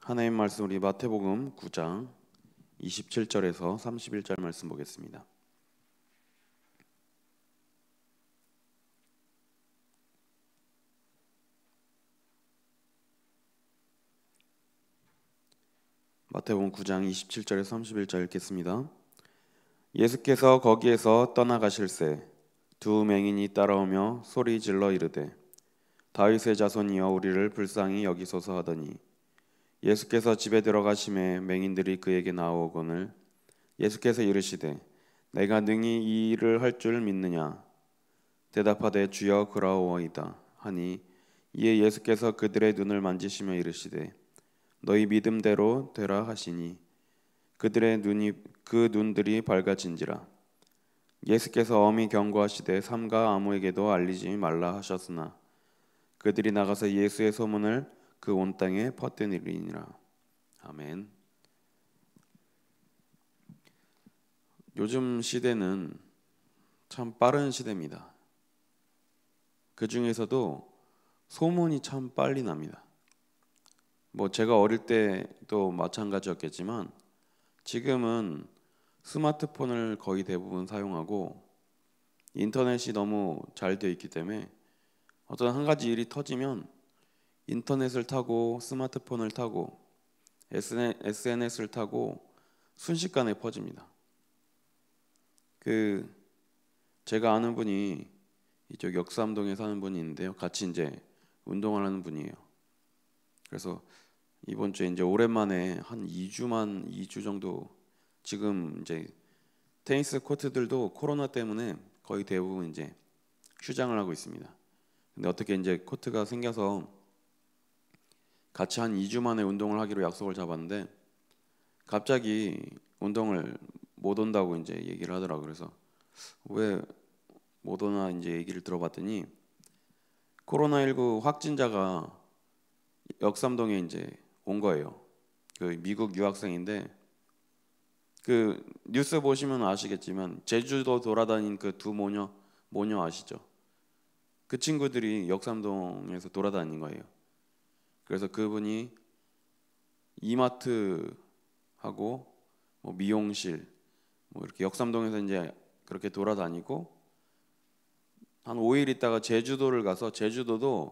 하나님 말씀 우리 마태복음 9장 27절에서 31절 말씀 보겠습니다. 마태복음 9장 27절에서 31절 읽겠습니다. 예수께서 거기에서 떠나가실새 두 맹인이 따라오며 소리 질러 이르되 다윗의 자손이여 우리를 불쌍히 여기소서 하더니 예수께서 집에 들어가심에 맹인들이 그에게 나아오거늘 예수께서 이르시되 내가 능히 이 일을 할 줄 믿느냐 대답하되 주여 그라오이다 하니 이에 예수께서 그들의 눈을 만지시며 이르시되 너희 믿음대로 되라 하시니 그들의 눈들이 밝아진지라. 예수께서 엄히 경고하시되 삼가 아무에게도 알리지 말라 하셨으나 그들이 나가서 예수의 소문을 그 온 땅에 퍼뜨리니라. 아멘. 요즘 시대는 참 빠른 시대입니다. 그 중에서도 소문이 참 빨리 납니다. 제가 어릴 때도 마찬가지였겠지만 지금은 스마트폰을 거의 대부분 사용하고 인터넷이 너무 잘 되어 있기 때문에 어떤 한 가지 일이 터지면 인터넷을 타고 스마트폰을 타고 SNS를 타고 순식간에 퍼집니다. 제가 아는 분이 이쪽 역삼동에 사는 분이 있는데요. 같이 이제 운동을 하는 분이에요. 그래서 이번 주에 이제 오랜만에 한 2주 정도 지금 이제 테니스 코트들도 코로나 때문에 거의 대부분 이제 휴장을 하고 있습니다. 근데 어떻게 이제 코트가 생겨서 같이 한 2주 만에 운동을 하기로 약속을 잡았는데 갑자기 운동을 못 온다고 이제 얘기를 하더라고요. 그래서 왜 못 오나 이제 얘기를 들어봤더니 코로나19 확진자가 역삼동에 이제 온 거예요. 미국 유학생인데 뉴스 보시면 아시겠지만 제주도 돌아다닌 그 두 모녀 아시죠? 그 친구들이 역삼동에서 돌아다닌 거예요. 그래서 그분이 이마트하고 미용실 이렇게 역삼동에서 이제 그렇게 돌아다니고 한 5일 있다가 제주도를 가서 제주도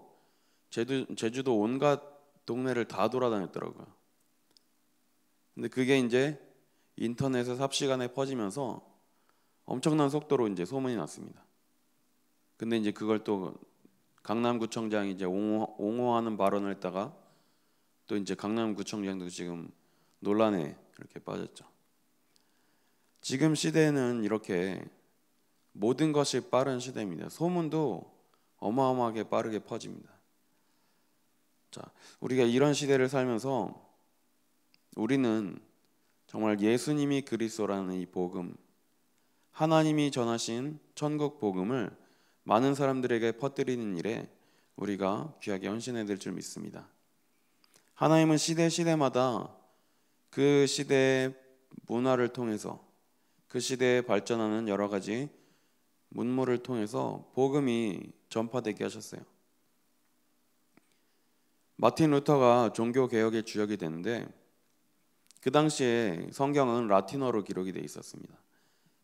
온갖 동네를 다 돌아다녔더라고요. 근데 그게 이제 인터넷에 삽시간에 퍼지면서 엄청난 속도로 이제 소문이 났습니다. 근데 이제 그걸 또 강남구청장이 이제 옹호하는 발언을 했다가 또 이제 강남구청장도 지금 논란에 이렇게 빠졌죠. 지금 시대는 이렇게 모든 것이 빠른 시대입니다. 소문도 어마어마하게 빠르게 퍼집니다. 자, 우리가 이런 시대를 살면서 우리는 정말 예수님이 그리스도라는 이 복음, 하나님이 전하신 천국 복음을 많은 사람들에게 퍼뜨리는 일에 우리가 귀하게 헌신해야 될 줄 믿습니다. 하나님은 시대마다 그 시대의 문화를 통해서 그 시대에 발전하는 여러 가지 문물을 통해서 복음이 전파되게 하셨어요. 마틴 루터가 종교 개혁의 주역이 됐는데 그 당시에 성경은 라틴어로 기록이 되어 있었습니다.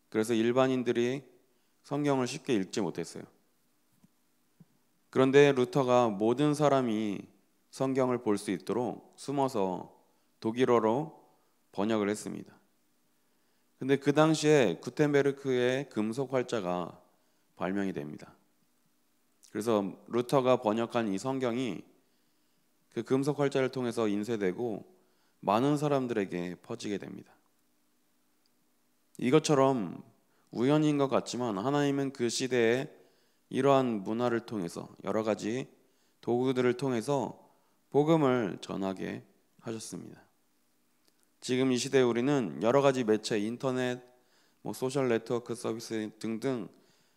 그래서 일반인들이 성경을 쉽게 읽지 못했어요. 그런데 루터가 모든 사람이 성경을 볼 수 있도록 숨어서 독일어로 번역을 했습니다. 근데 그 당시에 구텐베르크의 금속 활자가 발명이 됩니다. 그래서 루터가 번역한 이 성경이 그 금속 활자를 통해서 인쇄되고 많은 사람들에게 퍼지게 됩니다. 이것처럼 우연인 것 같지만 하나님은 그 시대에 이러한 문화를 통해서 여러 가지 도구들을 통해서 복음을 전하게 하셨습니다. 지금 이 시대에 우리는 여러 가지 매체, 인터넷, 소셜 네트워크 서비스 등등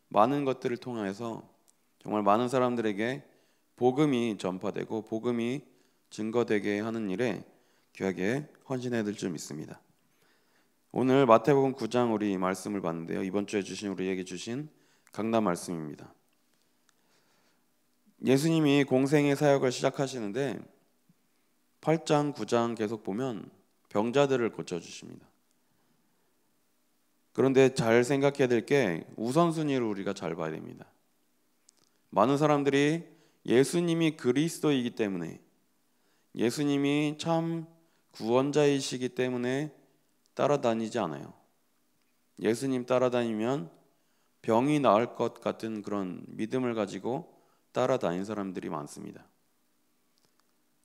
많은 것들을 통해서 정말 많은 사람들에게 복음이 전파되고 복음이 증거되게 하는 일에 귀하게 헌신해야 될 줄 믿습니다. 오늘 마태복음 9장 우리 말씀을 봤는데요. 이번 주에 우리에게 주신 강단 말씀입니다. 예수님이 공생의 사역을 시작하시는데 8장, 9장 계속 보면 병자들을 고쳐주십니다. 그런데 잘 생각해야 될 게 우선순위를 우리가 잘 봐야 됩니다. 많은 사람들이 예수님이 그리스도이기 때문에, 예수님이 참 구원자이시기 때문에 따라다니지 않아요. 예수님 따라다니면 병이 나을 것 같은 그런 믿음을 가지고 따라다니는 사람들이 많습니다.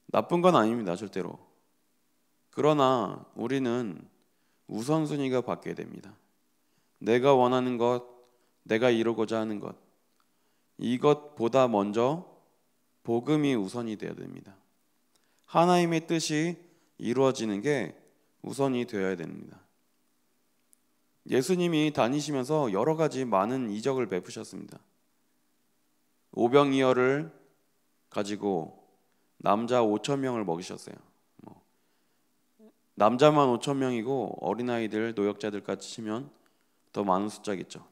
나쁜 건 아닙니다, 절대로. 그러나 우리는 우선순위가 바뀌어야 됩니다. 내가 원하는 것, 내가 이루고자 하는 것, 이것보다 먼저 복음이 우선이 되어야 됩니다. 하나님의 뜻이 이루어지는 게 우선이 되어야 됩니다. 예수님이 다니시면서 여러 가지 많은 이적을 베푸셨습니다. 오병이어를 가지고 남자 5천 명을 먹이셨어요. 남자만 5천 명이고 어린아이들, 노약자들까지 치면 더 많은 숫자겠죠.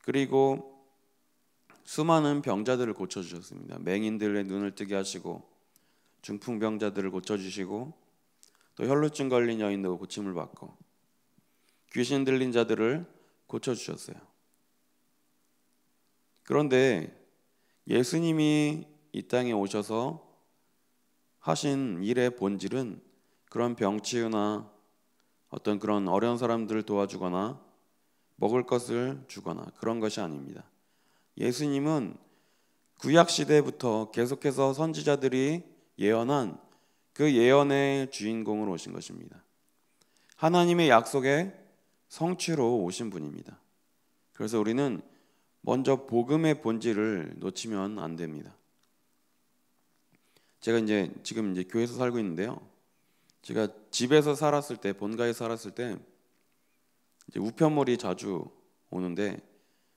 그리고 수많은 병자들을 고쳐주셨습니다. 맹인들의 눈을 뜨게 하시고 중풍병자들을 고쳐주시고 또 혈루증 걸린 여인도 고침을 받고 귀신 들린 자들을 고쳐주셨어요. 그런데 예수님이 이 땅에 오셔서 하신 일의 본질은 그런 병치유나 어떤 그런 어려운 사람들을 도와주거나 먹을 것을 주거나 그런 것이 아닙니다. 예수님은 구약 시대부터 계속해서 선지자들이 예언한 그 예언의 주인공으로 오신 것입니다. 하나님의 약속의 성취로 오신 분입니다. 그래서 우리는 먼저 복음의 본질을 놓치면 안 됩니다. 제가 지금 교회에서 살고 있는데요. 제가 집에서 살았을 때, 본가에 살았을 때 우편물이 자주 오는데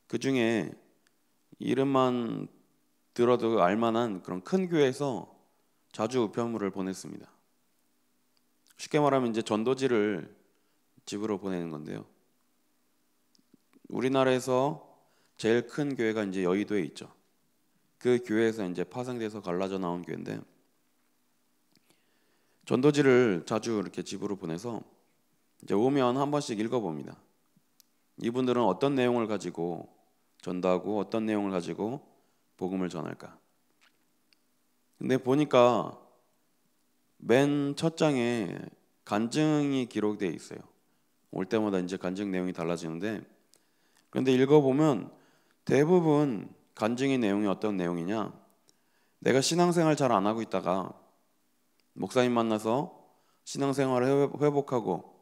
그 중에 이름만 들어도 알만한 그런 큰 교회에서 자주 우편물을 보냈습니다. 쉽게 말하면 전도지를 집으로 보내는 건데요. 우리나라에서 제일 큰 교회가 여의도에 있죠. 그 교회에서 파생돼서 갈라져 나온 교회인데 전도지를 자주 이렇게 집으로 보내서 오면 한 번씩 읽어봅니다. 이분들은 어떤 내용을 가지고 전도하고 어떤 내용을 가지고 복음을 전할까? 근데 보니까 맨 첫 장에 간증이 기록되어 있어요. 올 때마다 간증 내용이 달라지는데 그런데 읽어보면 대부분 간증의 내용이 어떤 내용이냐? 내가 신앙생활 잘 안 하고 있다가 목사님 만나서 신앙생활을 회복하고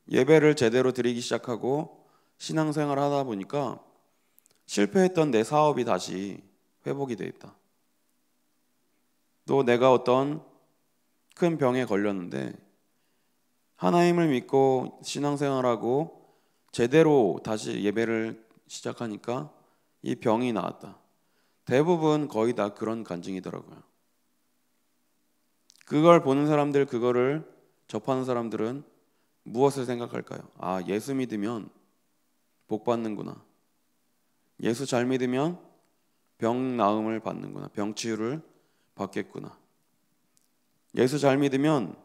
예배를 제대로 드리기 시작하고 신앙생활을 하다 보니까 실패했던 내 사업이 다시 회복이 돼 있다. 또 내가 어떤 큰 병에 걸렸는데 하나님을 믿고 신앙생활하고 제대로 다시 예배를 시작하니까 이 병이 나았다. 대부분 거의 다 그런 간증이더라고요. 그걸 보는 사람들, 그거를 접하는 사람들은 무엇을 생각할까요? 아, 예수 믿으면 복 받는구나. 예수 잘 믿으면 병 나음을 받는구나. 병 치유를 받겠구나. 예수 잘 믿으면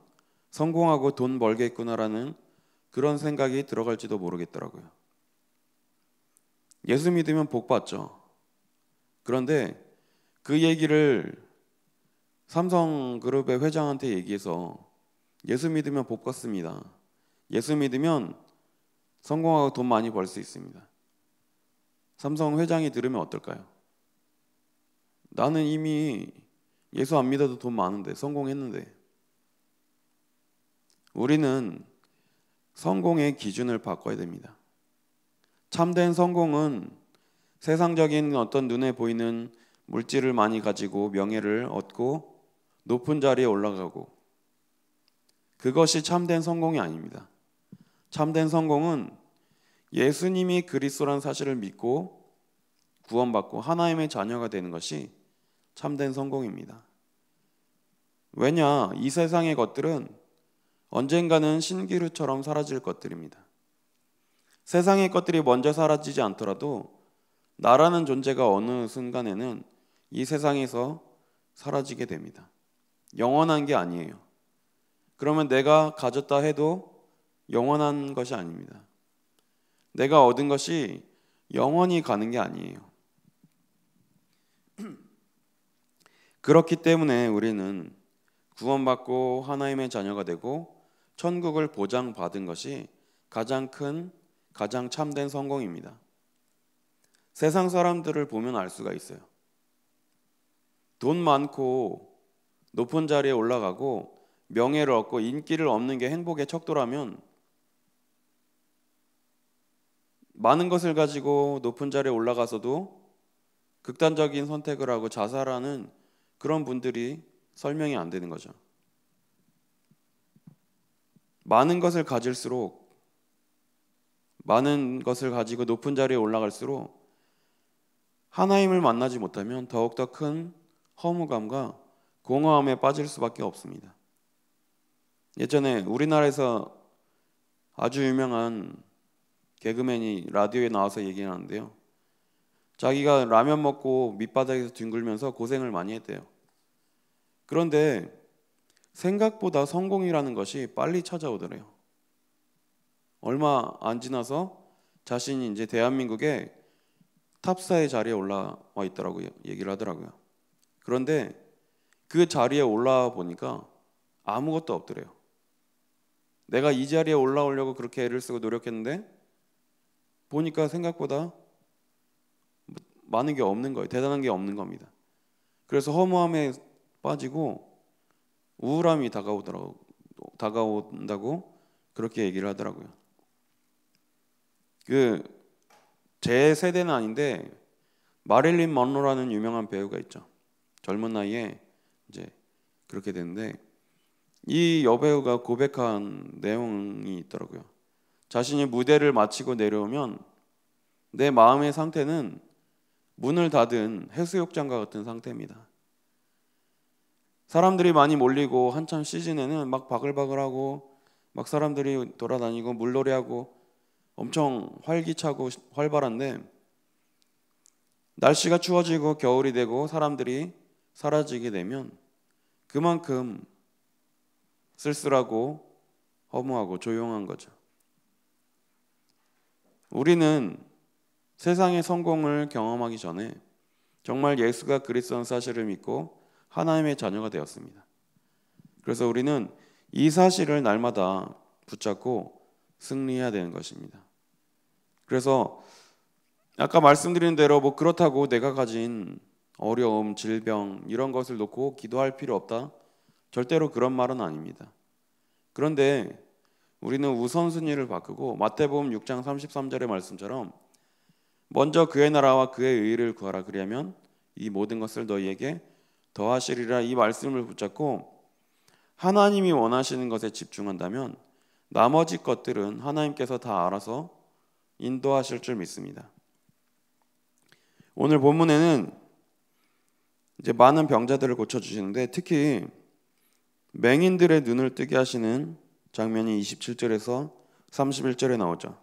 성공하고 돈 벌겠구나라는 그런 생각이 들어갈지도 모르겠더라고요. 예수 믿으면 복 받죠. 그런데 그 얘기를 삼성그룹의 회장한테 얘기해서 예수 믿으면 복 받습니다. 예수 믿으면 성공하고 돈 많이 벌 수 있습니다. 삼성 회장이 들으면 어떨까요? 나는 이미 예수 안 믿어도 돈 많은데 성공했는데. 우리는 성공의 기준을 바꿔야 됩니다. 참된 성공은 세상적인 어떤 눈에 보이는 물질을 많이 가지고 명예를 얻고 높은 자리에 올라가고 그것이 참된 성공이 아닙니다. 참된 성공은 예수님이 그리스도라는 사실을 믿고 구원받고 하나님의 자녀가 되는 것이 참된 성공입니다. 왜냐? 이 세상의 것들은 언젠가는 신기루처럼 사라질 것들입니다. 세상의 것들이 먼저 사라지지 않더라도 나라는 존재가 어느 순간에는 이 세상에서 사라지게 됩니다. 영원한 게 아니에요. 그러면 내가 가졌다 해도 영원한 것이 아닙니다. 내가 얻은 것이 영원히 가는 게 아니에요. 그렇기 때문에 우리는 구원받고 하나님의 자녀가 되고 천국을 보장받은 것이 가장 큰, 가장 참된 성공입니다. 세상 사람들을 보면 알 수가 있어요. 돈 많고 높은 자리에 올라가고 명예를 얻고 인기를 얻는 게 행복의 척도라면 많은 것을 가지고 높은 자리에 올라가서도 극단적인 선택을 하고 자살하는 그런 분들이 설명이 안 되는 거죠. 많은 것을 가질수록, 많은 것을 가지고 높은 자리에 올라갈수록 하나님을 만나지 못하면 더욱더 큰 허무감과 공허함에 빠질 수밖에 없습니다. 예전에 우리나라에서 아주 유명한 개그맨이 라디오에 나와서 얘기하는데요. 자기가 라면 먹고 밑바닥에서 뒹굴면서 고생을 많이 했대요. 그런데 생각보다 성공이라는 것이 빨리 찾아오더래요. 얼마 안 지나서 자신이 이제 대한민국의 탑4의 자리에 올라와 있더라고요. 얘기를 하더라고요. 그런데 그 자리에 올라와 보니까 아무것도 없더래요. 내가 이 자리에 올라오려고 그렇게 애를 쓰고 노력했는데 보니까 생각보다 많은 게 없는 거예요. 대단한 게 없는 겁니다. 그래서 허무함에 빠지고 우울함이 다가온다고 그렇게 얘기를 하더라고요. 제 세대는 아닌데 마릴린 먼로라는 유명한 배우가 있죠. 젊은 나이에 이제 그렇게 됐는데 이 여배우가 고백한 내용이 있더라고요. 자신이 무대를 마치고 내려오면 내 마음의 상태는 문을 닫은 해수욕장과 같은 상태입니다. 사람들이 많이 몰리고 한참 시즌에는 막 바글바글하고 막 사람들이 돌아다니고 물놀이하고 엄청 활기차고 활발한데 날씨가 추워지고 겨울이 되고 사람들이 사라지게 되면 그만큼 쓸쓸하고 허무하고 조용한 거죠. 우리는 세상의 성공을 경험하기 전에 정말 예수가 그리스도라는 사실을 믿고 하나님의 자녀가 되었습니다. 그래서 우리는 이 사실을 날마다 붙잡고 승리해야 되는 것입니다. 그래서 아까 말씀드린 대로 뭐 그렇다고 내가 가진 어려움, 질병 이런 것을 놓고 기도할 필요 없다. 절대로 그런 말은 아닙니다. 그런데 우리는 우선순위를 바꾸고 마태복음 6장 33절의 말씀처럼 먼저 그의 나라와 그의 의를 구하라. 그리하면 이 모든 것을 너희에게 더하시리라. 이 말씀을 붙잡고 하나님이 원하시는 것에 집중한다면 나머지 것들은 하나님께서 다 알아서 인도하실 줄 믿습니다. 오늘 본문에는 이제 많은 병자들을 고쳐주시는데 특히 맹인들의 눈을 뜨게 하시는 장면이 27절에서 31절에 나오죠.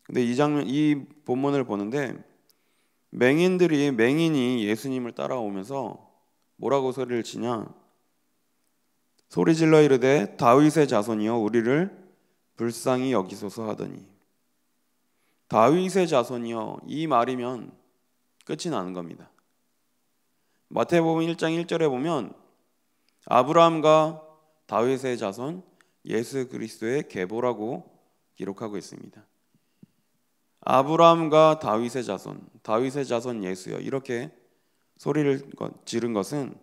근데 이 본문을 보는데 맹인이 예수님을 따라오면서 뭐라고 소리를 치냐? 소리질러 이르되 다윗의 자손이여 우리를 불쌍히 여기소서 하더니 다윗의 자손이여 이 말이면 끝이 나는 겁니다. 마태복음 1장 1절에 보면 아브라함과 다윗의 자손 예수 그리스도의 계보라고 기록하고 있습니다. 아브라함과 다윗의 자손 예수여 이렇게 소리를 지른 것은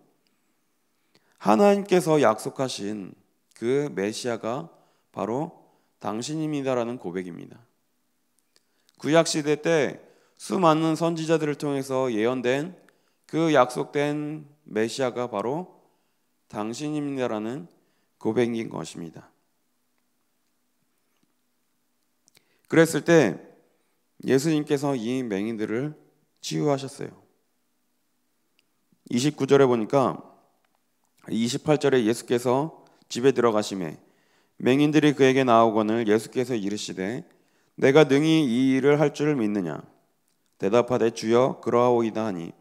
하나님께서 약속하신 그 메시아가 바로 당신입니다라는 고백입니다. 구약 시대 때 수많은 선지자들을 통해서 예언된 그 약속된 메시아가 바로 당신입니다라는 고백인 것입니다. 그랬을 때 예수님께서 이 맹인들을 치유하셨어요. 29절에 보니까 28절에 예수께서 집에 들어가시매 맹인들이 그에게 나오거늘 예수께서 이르시되 내가 능히 이 일을 할 줄을 믿느냐? 대답하되 주여 그러하오이다 하니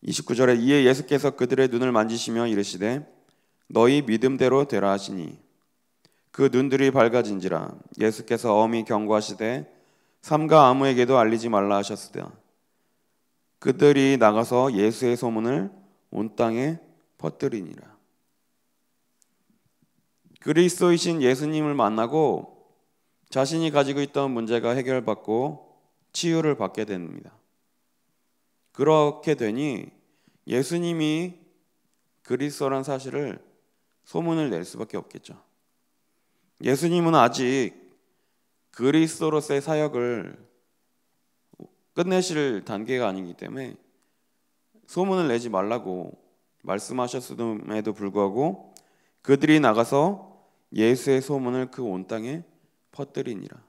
29절에 이에 예수께서 그들의 눈을 만지시며 이르시되 너희 믿음대로 되라 하시니 그 눈들이 밝아진지라. 예수께서 엄히 경고하시되 삼가 아무에게도 알리지 말라 하셨으되 그들이 나가서 예수의 소문을 온 땅에 퍼뜨리니라. 그리스도이신 예수님을 만나고 자신이 가지고 있던 문제가 해결받고 치유를 받게 됩니다. 그렇게 되니 예수님이 그리스도란 사실을 소문을 낼 수밖에 없겠죠. 예수님은 아직 그리스도로서의 사역을 끝내실 단계가 아니기 때문에 소문을 내지 말라고 말씀하셨음에도 불구하고 그들이 나가서 예수의 소문을 그 온 땅에 퍼뜨리니라.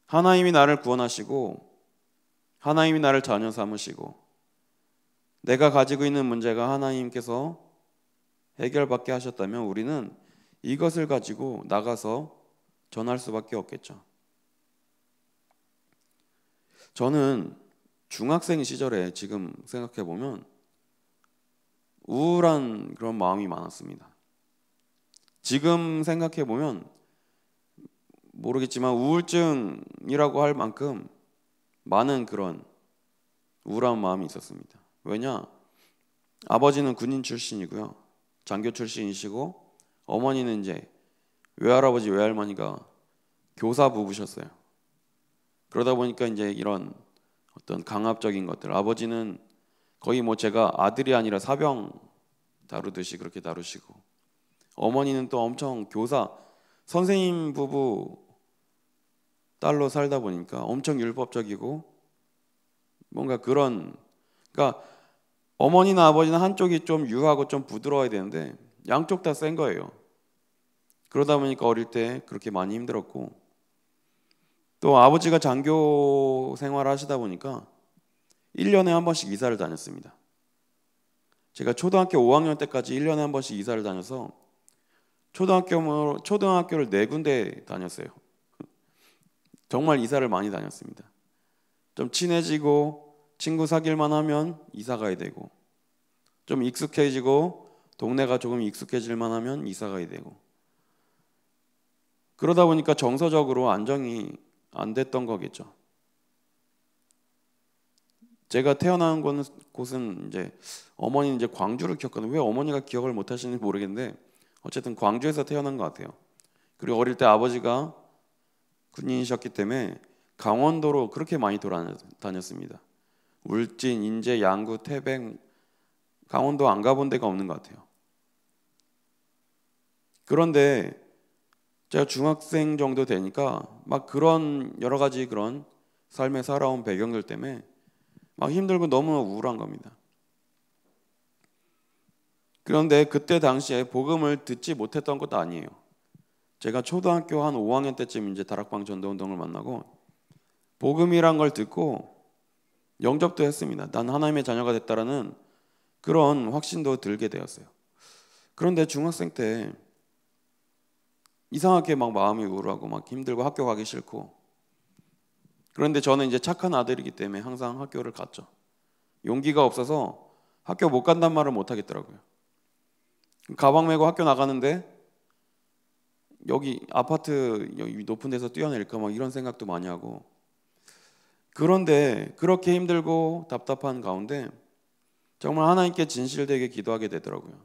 하나님이 나를 구원하시고 하나님이 나를 자녀 삼으시고 내가 가지고 있는 문제가 하나님께서 해결받게 하셨다면 우리는 이것을 가지고 나가서 전할 수밖에 없겠죠. 저는 중학생 시절에 지금 생각해 보면 우울한 그런 마음이 많았습니다. 지금 생각해 보면 모르겠지만 우울증이라고 할 만큼 많은 그런 우울한 마음이 있었습니다. 왜냐? 아버지는 군인 출신이고요. 장교 출신이시고 어머니는 이제 외할아버지 외할머니가 교사 부부셨어요. 그러다 보니까 이제 이런 어떤 강압적인 것들, 아버지는 거의 뭐 제가 아들이 아니라 사병 다루듯이 그렇게 다루시고, 어머니는 또 엄청 교사 선생님 부부 딸로 살다 보니까 엄청 율법적이고 뭔가 그런, 그러니까 어머니나 아버지는 한쪽이 좀 유하고 좀 부드러워야 되는데 양쪽 다 센 거예요. 그러다 보니까 어릴 때 그렇게 많이 힘들었고, 또 아버지가 장교 생활을 하시다 보니까 1년에 한 번씩 이사를 다녔습니다. 제가 초등학교 5학년 때까지 1년에 한 번씩 이사를 다녀서 초등학교를 4군데 다녔어요. 정말 이사를 많이 다녔습니다. 좀 친해지고 친구 사귈만 하면 이사 가야 되고, 좀 익숙해지고 동네가 조금 익숙해질만 하면 이사 가야 되고, 그러다 보니까 정서적으로 안정이 안 됐던 거겠죠. 제가 태어난 곳은 이제 어머니는 이제 광주를 기억하는, 왜 어머니가 기억을 못 하시는지 모르겠는데 어쨌든 광주에서 태어난 것 같아요. 그리고 어릴 때 아버지가 군인이셨기 때문에 강원도로 그렇게 많이 돌아다녔습니다. 울진, 인제, 양구, 태백, 강원도 안 가본 데가 없는 것 같아요. 그런데 제가 중학생 정도 되니까 막 그런 여러 가지 그런 삶에 살아온 배경들 때문에 막 힘들고 너무 우울한 겁니다. 그런데 그때 당시에 복음을 듣지 못했던 것도 아니에요. 제가 초등학교 한 5학년 때쯤 이제 다락방 전도운동을 만나고 복음이란 걸 듣고 영접도 했습니다. 난 하나님의 자녀가 됐다라는 그런 확신도 들게 되었어요. 그런데 중학생 때 이상하게 막 마음이 우울하고 막 힘들고 학교 가기 싫고, 그런데 저는 이제 착한 아들이기 때문에 항상 학교를 갔죠. 용기가 없어서 학교 못 간단 말을 못 하겠더라고요. 가방 메고 학교 나가는데 여기 아파트 여기 높은 데서 뛰어내릴까 막 이런 생각도 많이 하고, 그런데 그렇게 힘들고 답답한 가운데 정말 하나님께 진실되게 기도하게 되더라고요.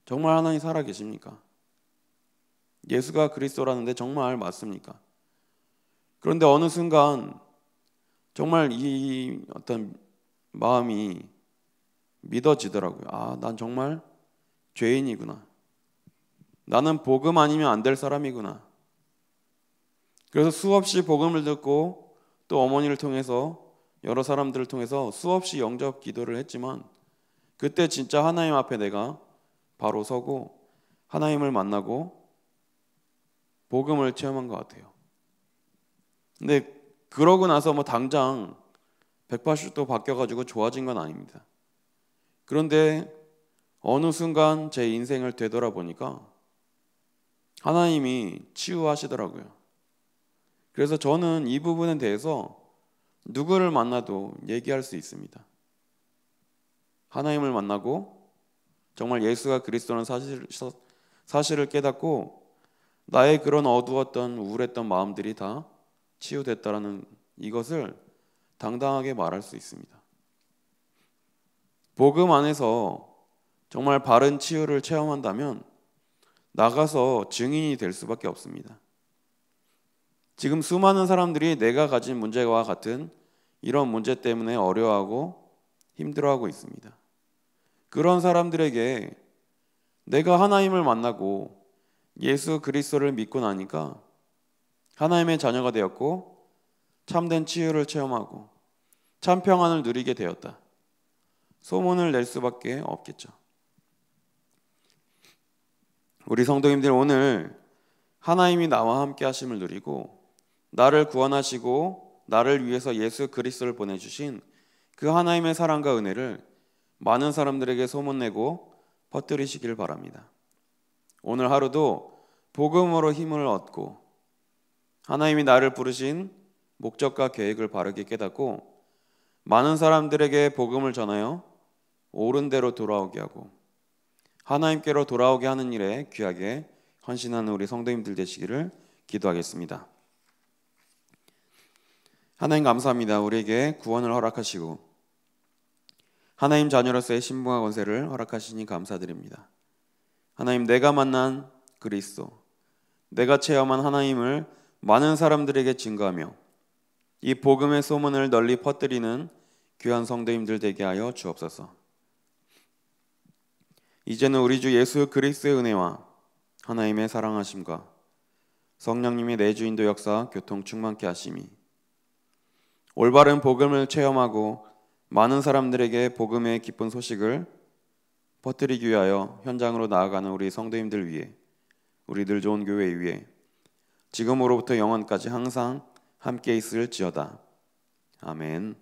정말 하나님 살아 계십니까? 예수가 그리스도라는데 정말 맞습니까? 그런데 어느 순간 정말 이 어떤 마음이 믿어지더라고요. 아, 난 정말 죄인이구나. 나는 복음 아니면 안 될 사람이구나. 그래서 수없이 복음을 듣고 또 어머니를 통해서 여러 사람들을 통해서 수없이 영접 기도를 했지만, 그때 진짜 하나님 앞에 내가 바로 서고 하나님을 만나고 복음을 체험한 것 같아요. 근데 그러고 나서 뭐 당장 180도 바뀌어가지고 좋아진 건 아닙니다. 그런데 어느 순간 제 인생을 되돌아보니까 하나님이 치유하시더라고요. 그래서 저는 이 부분에 대해서 누구를 만나도 얘기할 수 있습니다. 하나님을 만나고 정말 예수가 그리스도는 사실을 깨닫고 나의 그런 어두웠던 우울했던 마음들이 다 치유됐다라는 이것을 당당하게 말할 수 있습니다. 복음 안에서 정말 바른 치유를 체험한다면 나가서 증인이 될 수밖에 없습니다. 지금 수많은 사람들이 내가 가진 문제와 같은 이런 문제 때문에 어려워하고 힘들어하고 있습니다. 그런 사람들에게 내가 하나님을 만나고 예수 그리스도를 믿고 나니까 하나님의 자녀가 되었고 참된 치유를 체험하고 참 평안을 누리게 되었다. 소문을 낼 수밖에 없겠죠. 우리 성도님들, 오늘 하나님이 나와 함께 하심을 누리고 나를 구원하시고 나를 위해서 예수 그리스도를 보내주신 그 하나님의 사랑과 은혜를 많은 사람들에게 소문내고 퍼뜨리시길 바랍니다. 오늘 하루도 복음으로 힘을 얻고 하나님이 나를 부르신 목적과 계획을 바르게 깨닫고 많은 사람들에게 복음을 전하여 옳은 대로 돌아오게 하고 하나님께로 돌아오게 하는 일에 귀하게 헌신하는 우리 성도님들 되시기를 기도하겠습니다. 하나님 감사합니다. 우리에게 구원을 허락하시고 하나님 자녀로서의 신분과 권세를 허락하시니 감사드립니다. 하나님, 내가 만난 그리스도, 내가 체험한 하나님을 많은 사람들에게 증거하며 이 복음의 소문을 널리 퍼뜨리는 귀한 성도님들 되게 하여 주옵소서. 이제는 우리 주 예수 그리스도의 은혜와 하나님의 사랑하심과 성령님의 내주인도 역사 교통 충만케 하심이 올바른 복음을 체험하고 많은 사람들에게 복음의 기쁜 소식을 퍼뜨리기 위하여 현장으로 나아가는 우리 성도님들 위해, 우리들 좋은 교회 위에 지금으로부터 영원까지 항상 함께 있을지어다. 아멘.